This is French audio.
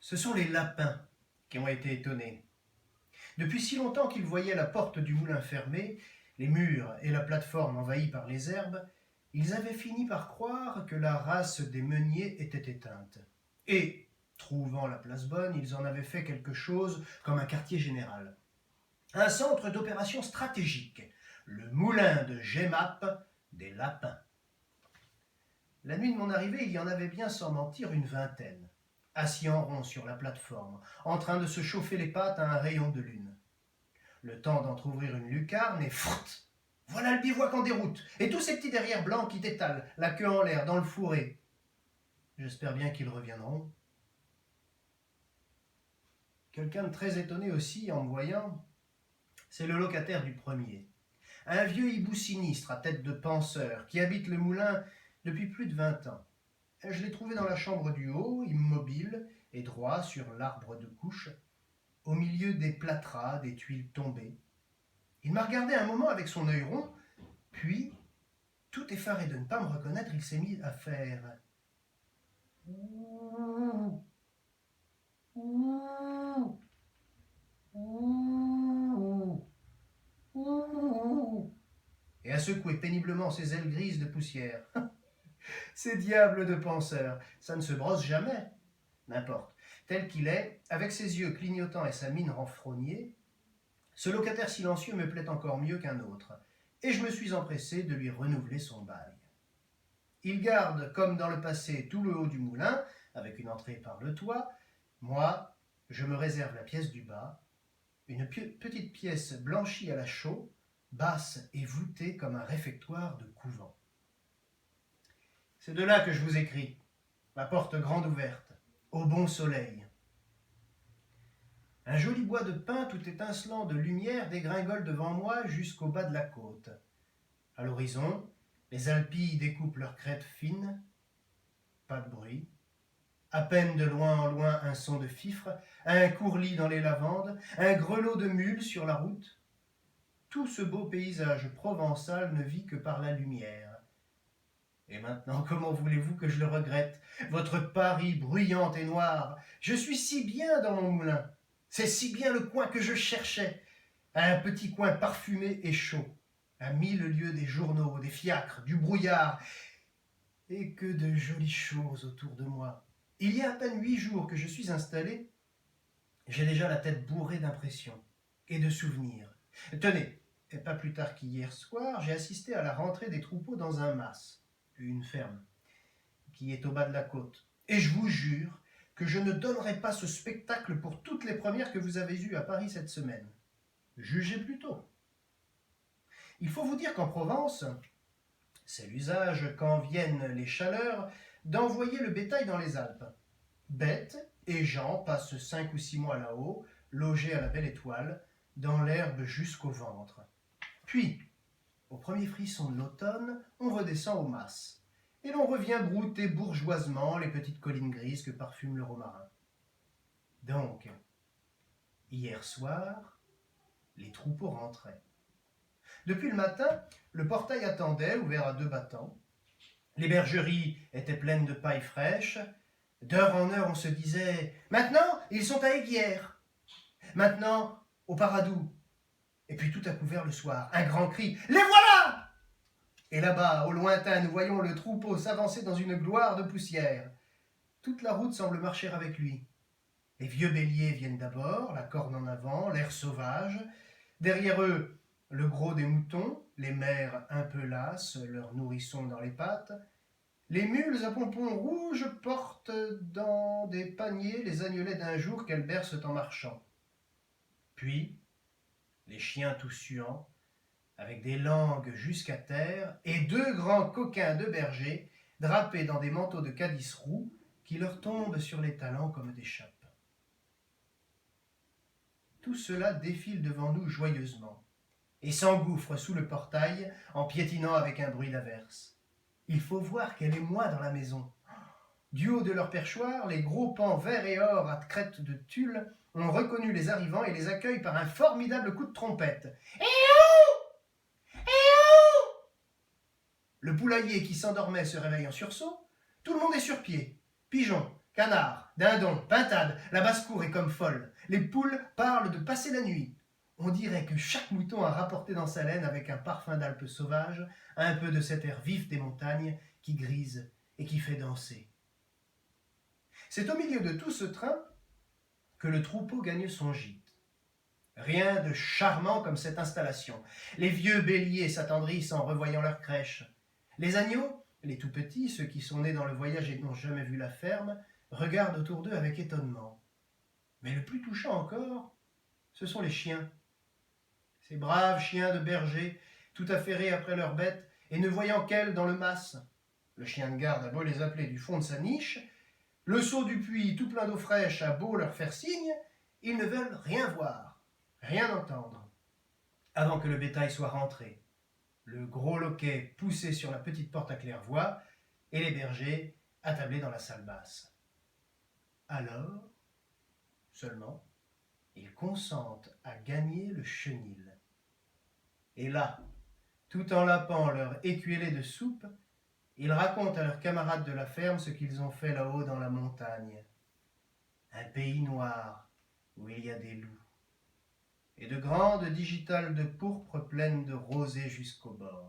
Ce sont les lapins qui ont été étonnés. Depuis si longtemps qu'ils voyaient la porte du moulin fermée, les murs et la plateforme envahis par les herbes, ils avaient fini par croire que la race des meuniers était éteinte. Et, trouvant la place bonne, ils en avaient fait quelque chose comme un quartier général. Un centre d'opération stratégique, le moulin de Gemap des lapins. La nuit de mon arrivée, il y en avait bien sans mentir une vingtaine, assis en rond sur la plateforme, en train de se chauffer les pattes à un rayon de lune. Le temps d'entr'ouvrir une lucarne et frrt, voilà le bivouac en déroute, et tous ces petits derrières blancs qui t'étalent, la queue en l'air, dans le fourré. J'espère bien qu'ils reviendront. Quelqu'un de très étonné aussi en me voyant, c'est le locataire du premier. Un vieux hibou sinistre à tête de penseur qui habite le moulin depuis plus de 20 ans. Je l'ai trouvé dans la chambre du haut, immobile et droit sur l'arbre de couche, au milieu des plâtras, des tuiles tombées. Il m'a regardé un moment avec son œil rond, puis, tout effaré de ne pas me reconnaître, il s'est mis à faire ouh, ouh, ouh, ouh, et à secouer péniblement ses ailes grises de poussière. Ces diables de penseurs, ça ne se brosse jamais. N'importe. Tel qu'il est, avec ses yeux clignotants et sa mine renfrognée, ce locataire silencieux me plaît encore mieux qu'un autre, et je me suis empressé de lui renouveler son bail. Il garde, comme dans le passé, tout le haut du moulin, avec une entrée par le toit. Moi, je me réserve la pièce du bas, une petite pièce blanchie à la chaux, basse et voûtée comme un réfectoire de couvent. C'est de là que je vous écris, la porte grande ouverte, au bon soleil. Un joli bois de pin tout étincelant de lumière dégringole devant moi jusqu'au bas de la côte. À l'horizon, les alpilles découpent leurs crêtes fines. Pas de bruit. À peine de loin en loin un son de fifre, un courlis dans les lavandes, un grelot de mules sur la route. Tout ce beau paysage provençal ne vit que par la lumière. Et maintenant, comment voulez-vous que je le regrette, votre Paris bruyante et noire? Je suis si bien dans mon moulin. C'est si bien le coin que je cherchais. Un petit coin parfumé et chaud, à 1000 lieues des journaux, des fiacres, du brouillard. Et que de jolies choses autour de moi. Il y a à peine 8 jours que je suis installé, j'ai déjà la tête bourrée d'impressions et de souvenirs. Tenez, pas plus tard qu'hier soir, j'ai assisté à la rentrée des troupeaux dans un mas, une ferme, qui est au bas de la côte. Et je vous jure que je ne donnerai pas ce spectacle pour toutes les premières que vous avez eues à Paris cette semaine. Jugez plutôt. Il faut vous dire qu'en Provence, c'est l'usage, quand viennent les chaleurs, d'envoyer le bétail dans les Alpes. Bêtes et gens passent 5 ou 6 mois là-haut, logés à la belle étoile, dans l'herbe jusqu'au ventre. Puis, au premier frisson de l'automne, on redescend au mas, et l'on revient brouter bourgeoisement les petites collines grises que parfume le romarin. Donc, hier soir, les troupeaux rentraient. Depuis le matin, le portail attendait, ouvert à 2 battants. Les bergeries étaient pleines de paille fraîche. D'heure en heure, on se disait « Maintenant, ils sont à Aiguière. Maintenant, au Paradou. » Et puis tout à couvert le soir, un grand cri « Les voilà !» Et là-bas, au lointain, nous voyons le troupeau s'avancer dans une gloire de poussière. Toute la route semble marcher avec lui. Les vieux béliers viennent d'abord, la corne en avant, l'air sauvage. Derrière eux, le gros des moutons, les mères un peu lasses, leurs nourrissons dans les pattes. Les mules à pompons rouges portent dans des paniers les agnelets d'un jour qu'elles bercent en marchant. Puis, les chiens tout suants, avec des langues jusqu'à terre, et 2 grands coquins de berger, drapés dans des manteaux de cadis roux, qui leur tombent sur les talons comme des chapes. Tout cela défile devant nous joyeusement, et s'engouffre sous le portail en piétinant avec un bruit d'averse. Il faut voir qu'elle est moi dans la maison. Du haut de leur perchoir, les gros pans vert et or à crête de tulle ont reconnu les arrivants et les accueillent par un formidable coup de trompette. Le poulailler qui s'endormait se réveille en sursaut. Tout le monde est sur pied. Pigeons, Canards, dindons, pintades, la basse-cour est comme folle. Les poules parlent de passer la nuit. On dirait que chaque mouton a rapporté dans sa laine, avec un parfum d'Alpes sauvages, un peu de cet air vif des montagnes qui grise et qui fait danser. C'est au milieu de tout ce train que le troupeau gagne son gîte. Rien de charmant comme cette installation. Les vieux béliers s'attendrissent en revoyant leur crèche. Les agneaux, les tout petits, ceux qui sont nés dans le voyage et n'ont jamais vu la ferme, regardent autour d'eux avec étonnement. Mais le plus touchant encore, ce sont les chiens. Ces braves chiens de berger, tout affairés après leurs bêtes et ne voyant qu'elles dans le mas. Le chien de garde a beau les appeler du fond de sa niche, le seau du puits tout plein d'eau fraîche a beau leur faire signe, ils ne veulent rien voir, rien entendre, avant que le bétail soit rentré. Le gros loquet poussé sur la petite porte à claire-voie et les bergers attablés dans la salle basse. Alors, seulement, ils consentent à gagner le chenil. Et là, tout en lapant leur écuellée de soupe, ils racontent à leurs camarades de la ferme ce qu'ils ont fait là-haut dans la montagne. Un pays noir où il y a des loups, et de grandes digitales de pourpre pleines de rosée jusqu'au bord.